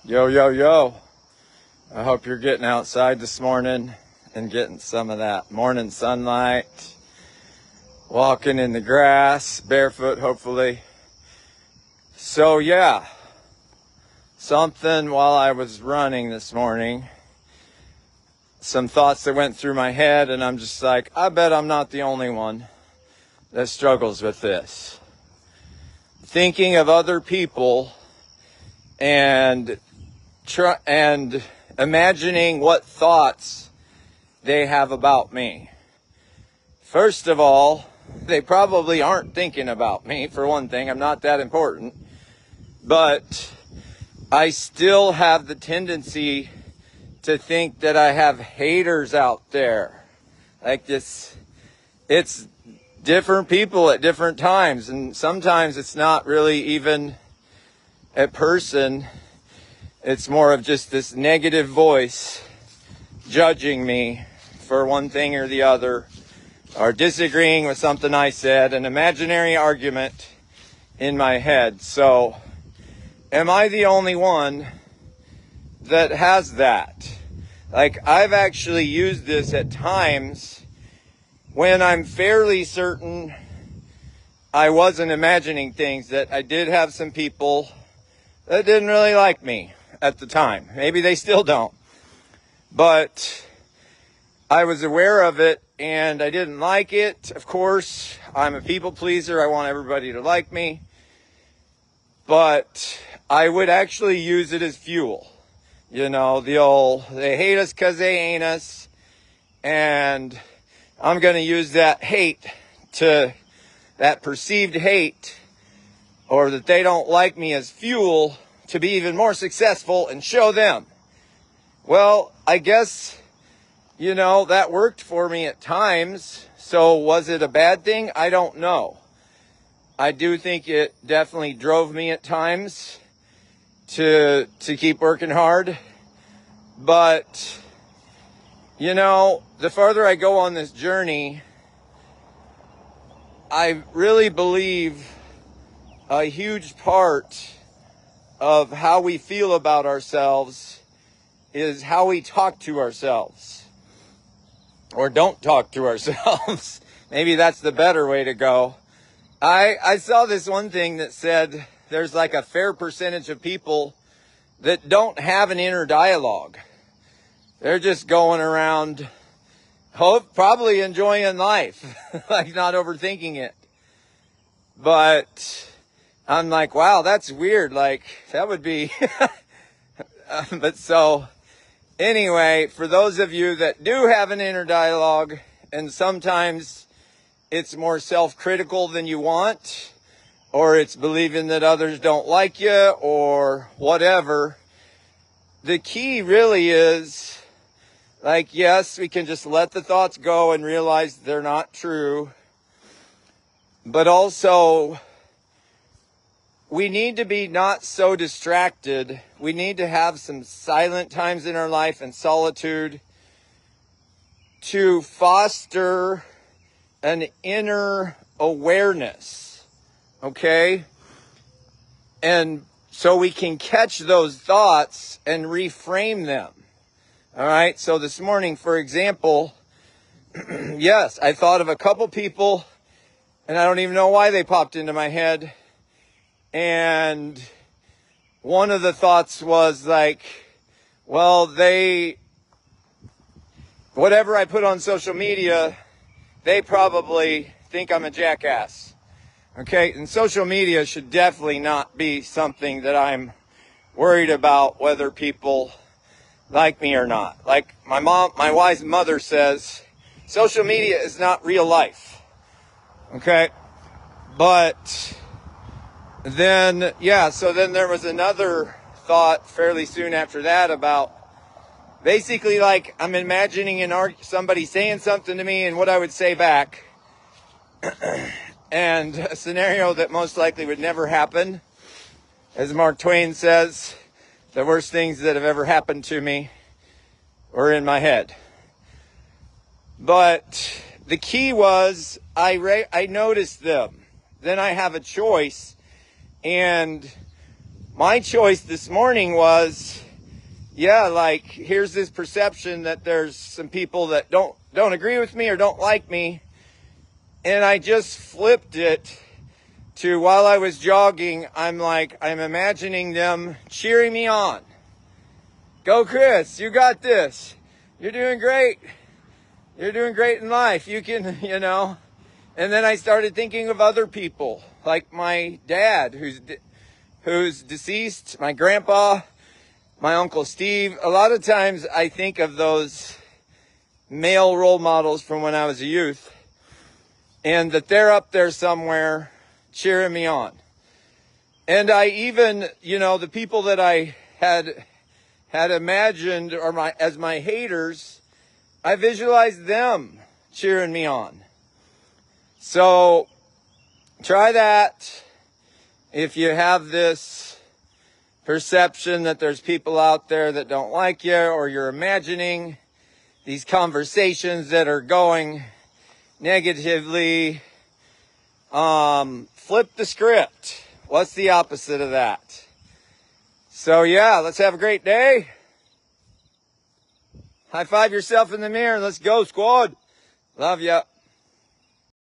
Yo, yo, yo. I hope you're getting outside this morning and getting some of that morning sunlight. Walking in the grass, barefoot, hopefully. So, yeah. Something while I was running this morning. Some thoughts that went through my head, and I'm just like, I bet I'm not the only one that struggles with this. Thinking of other people and imagining what thoughts they have about me. First of all, they probably aren't thinking about me. For one thing, I'm not that important. But I still have the tendency to think that I have haters out there. Like this, it's different people at different times. And sometimes it's not really even a person. It's more of just this negative voice judging me for one thing or the other, or disagreeing with something I said, an imaginary argument in my head. So, am I the only one that has that? Like, I've actually used this at times when I'm fairly certain I wasn't imagining things, that I did have some people that didn't really like me at the time. Maybe they still don't. But I was aware of it and I didn't like it. Of course, I'm a people pleaser. I want everybody to like me. But I would actually use it as fuel. You know, they hate us because they ain't us. And I'm going to use that perceived hate, or that they don't like me, as fuel to be even more successful and show them. Well, I guess, that worked for me at times. So was it a bad thing? I don't know. I do think it definitely drove me at times to keep working hard. But, the farther I go on this journey, I really believe a huge part of how we feel about ourselves is how we talk to ourselves, or don't talk to ourselves. Maybe that's the better way to go. I saw this one thing that said there's like a fair percentage of people that don't have an inner dialogue. They're just going around, probably enjoying life, like not overthinking it. But I'm like, wow, that's weird. Like, that would be, but so anyway, for those of you that do have an inner dialogue, and sometimes it's more self-critical than you want, or it's believing that others don't like you, or whatever, the key really is, like, yes, we can just let the thoughts go and realize they're not true, but also we need to be not so distracted. We need to have some silent times in our life and solitude to foster an inner awareness, okay? And so we can catch those thoughts and reframe them, all right? So this morning, for example, yes, I thought of a couple people, and I don't even know why they popped into my head. And one of the thoughts was like, well, whatever I put on social media, they probably think I'm a jackass. Okay, and social media should definitely not be something that I'm worried about whether people like me or not. Like my wise mother says, social media is not real life. Okay, but then, so then there was another thought fairly soon after that about basically, like, I'm imagining somebody saying something to me and what I would say back. And a scenario that most likely would never happen. As Mark Twain says, the worst things that have ever happened to me were in my head. But the key was I noticed them. Then I have a choice. And my choice this morning was, yeah, like, here's this perception that there's some people that don't agree with me or don't like me. And I just flipped it to, while I was jogging, I'm imagining them cheering me on. Go, Chris, you got this. You're doing great. You're doing great in life. You can, And then I started thinking of other people, like my dad, who's deceased, my grandpa, my Uncle Steve. A lot of times I think of those male role models from when I was a youth, and that they're up there somewhere cheering me on. And I even, the people that I had imagined as my haters, I visualized them cheering me on. So try that. If you have this perception that there's people out there that don't like you, or you're imagining these conversations that are going negatively, flip the script. What's the opposite of that? So yeah, let's have a great day. High five yourself in the mirror. Let's go, squad. Love ya.